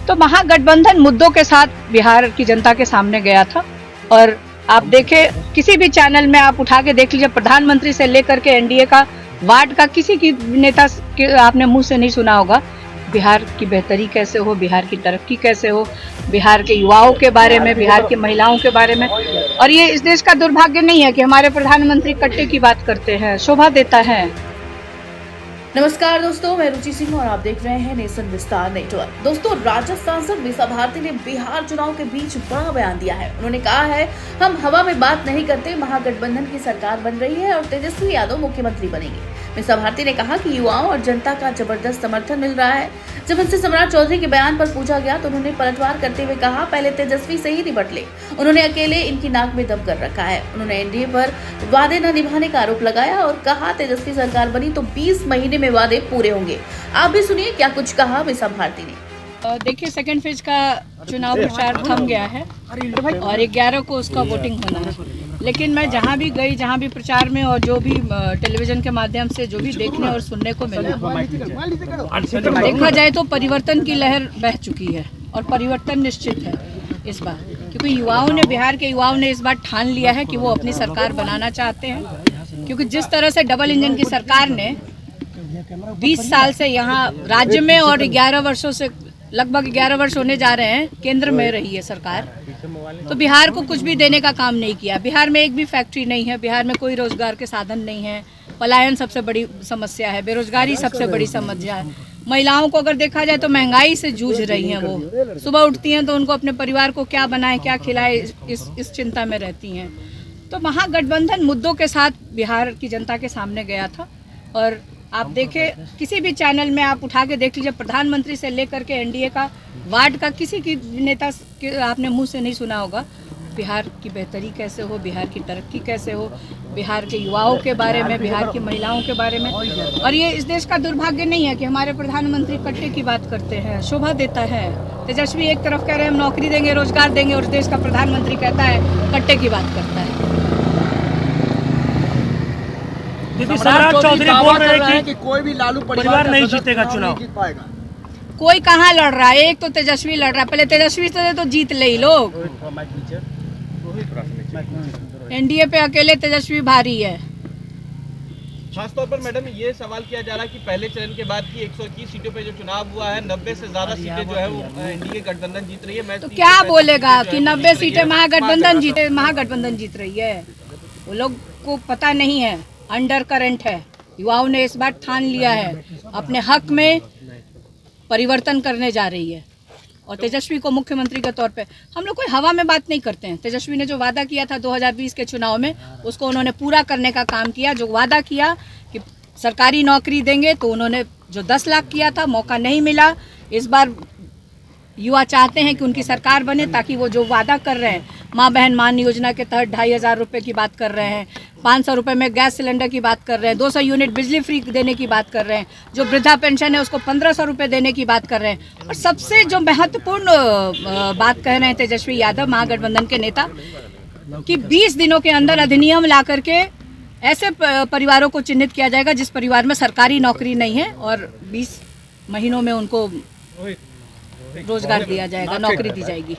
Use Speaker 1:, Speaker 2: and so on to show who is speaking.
Speaker 1: तो महागठबंधन मुद्दों के साथ बिहार की जनता के सामने गया था। और आप देखें, किसी भी चैनल में आप उठा के देख लीजिए, प्रधानमंत्री से लेकर के एनडीए का, वार्ड का, किसी की नेता के आपने मुंह से नहीं सुना होगा बिहार की बेहतरी कैसे हो, बिहार की तरक्की कैसे हो, बिहार के युवाओं के बारे में, बिहार की महिलाओं के बारे में। और ये इस देश का दुर्भाग्य नहीं है कि हमारे प्रधानमंत्री कट्टे की बात करते हैं, शोभा देता है।
Speaker 2: नमस्कार दोस्तों, मैं रुचि सिंह और आप देख रहे हैं नेशन विस्तार नेटवर्क। दोस्तों, राजद सांसद मीसा भारती ने बिहार चुनाव के बीच बड़ा बयान दिया है। उन्होंने कहा है, हम हवा में बात नहीं करते, महागठबंधन की सरकार बन रही है और तेजस्वी यादव मुख्यमंत्री बनेंगे। मीसा भारती ने कहा कि युवाओं और जनता का जबरदस्त समर्थन मिल रहा है। जब उनसे सम्राट चौधरी के बयान पर पूछा गया तो उन्होंने पलटवार करते हुए कहा, पहले तेजस्वी से ही निपट ले, उन्होंने अकेले इनकी नाक में दम कर रखा है। उन्होंने एनडीए पर वादे न निभाने का आरोप लगाया और कहा, तेजस्वी सरकार बनी तो 20 महीने में वादे पूरे होंगे। आप भी सुनिए क्या कुछ कहा मीसा भारती ने।
Speaker 1: देखिए, सेकंड फेज का चुनाव प्रचार थम गया है और 11 को उसका वोटिंग होना है। लेकिन मैं जहां भी गई, जहां भी प्रचार में और जो भी टेलीविजन के माध्यम से जो भी देखने और सुनने को मिला, देखा जाए तो परिवर्तन की लहर बह चुकी है और परिवर्तन निश्चित है इस बार, क्योंकि युवाओं ने, बिहार के युवाओं ने इस बार ठान लिया है कि वो अपनी सरकार बनाना चाहते हैं। क्योंकि जिस तरह से डबल इंजन की सरकार ने 20 साल से यहाँ राज्य में और 11 वर्षों से, लगभग 11 वर्ष होने जा रहे हैं, केंद्र में रही है सरकार, तो बिहार को कुछ भी देने का काम नहीं किया। बिहार में एक भी फैक्ट्री नहीं है, बिहार में कोई रोजगार के साधन नहीं है, पलायन सबसे बड़ी समस्या है, बेरोजगारी सबसे बड़ी समस्या है। महिलाओं को अगर देखा जाए तो महंगाई से जूझ रही हैं। वो सुबह उठती हैं तो उनको अपने परिवार को क्या बनाए, क्या खिलाए, इस चिंता में रहती हैं। तो महागठबंधन मुद्दों के साथ बिहार की जनता के सामने गया था। और आप देखें, किसी भी चैनल में आप उठा के देख लीजिए, प्रधानमंत्री से लेकर के एनडीए का, वार्ड का, किसी की नेता के आपने मुंह से नहीं सुना होगा बिहार की बेहतरी कैसे हो, बिहार की तरक्की कैसे हो, बिहार के युवाओं के बारे में, बिहार की महिलाओं के बारे में। और ये इस देश का दुर्भाग्य नहीं है कि हमारे प्रधानमंत्री कट्टे की बात करते हैं, शोभा देता है। तेजस्वी एक तरफ कह रहे हैं हम नौकरी देंगे, रोजगार देंगे, और देश का प्रधानमंत्री कहता है कट्टे की बात करता है।
Speaker 3: सम्राट चौधरी बोल रहे हैं कि
Speaker 4: कोई भी लालू
Speaker 3: परिवार नहीं जीतेगा चुनाव।
Speaker 1: कोई कहाँ लड़ रहा है, एक तो तेजस्वी लड़ रहा है। पहले तेजस्वी से तो जीत ले ही लोग, एनडीए पे अकेले तेजस्वी भारी है।
Speaker 4: खासतौर पर मैडम ये सवाल किया जा रहा है कि पहले चरण के बाद की 121 सीटों पे जो चुनाव हुआ है, 90 से ज्यादा सीटें जो है वो एनडीए गठबंधन जीत रही है।
Speaker 1: तो क्या बोलेगा कि 90 सीटें महागठबंधन जीत रही है? वो लोग को पता नहीं है, अंडर करंट है। युवाओं ने इस बार ठान लिया है, अपने हक में परिवर्तन करने जा रही है। और तेजस्वी को मुख्यमंत्री के तौर पे, हम लोग कोई हवा में बात नहीं करते हैं। तेजस्वी ने जो वादा किया था 2020 के चुनाव में, उसको उन्होंने पूरा करने का काम किया। जो वादा किया कि सरकारी नौकरी देंगे, तो उन्होंने जो 10 लाख किया था, मौका नहीं मिला। इस बार युवा चाहते हैं कि उनकी सरकार बने, ताकि वो जो वादा कर रहे हैं, माँ बहन मान योजना के तहत 2500 रुपये की बात कर रहे हैं, 500 रुपये में गैस सिलेंडर की बात कर रहे हैं, 200 यूनिट बिजली फ्री देने की बात कर रहे हैं, जो वृद्धा पेंशन है उसको 1500 रुपये देने की बात कर रहे हैं। और सबसे जो महत्वपूर्ण बात कह रहे हैं तेजस्वी यादव, महागठबंधन के नेता, कि 20 दिनों के अंदर अधिनियम ला करके ऐसे परिवारों को चिन्हित किया जाएगा जिस परिवार में सरकारी नौकरी नहीं है, और 20 महीनों में उनको रोजगार दिया जाएगा, नौकरी दी जाएगी।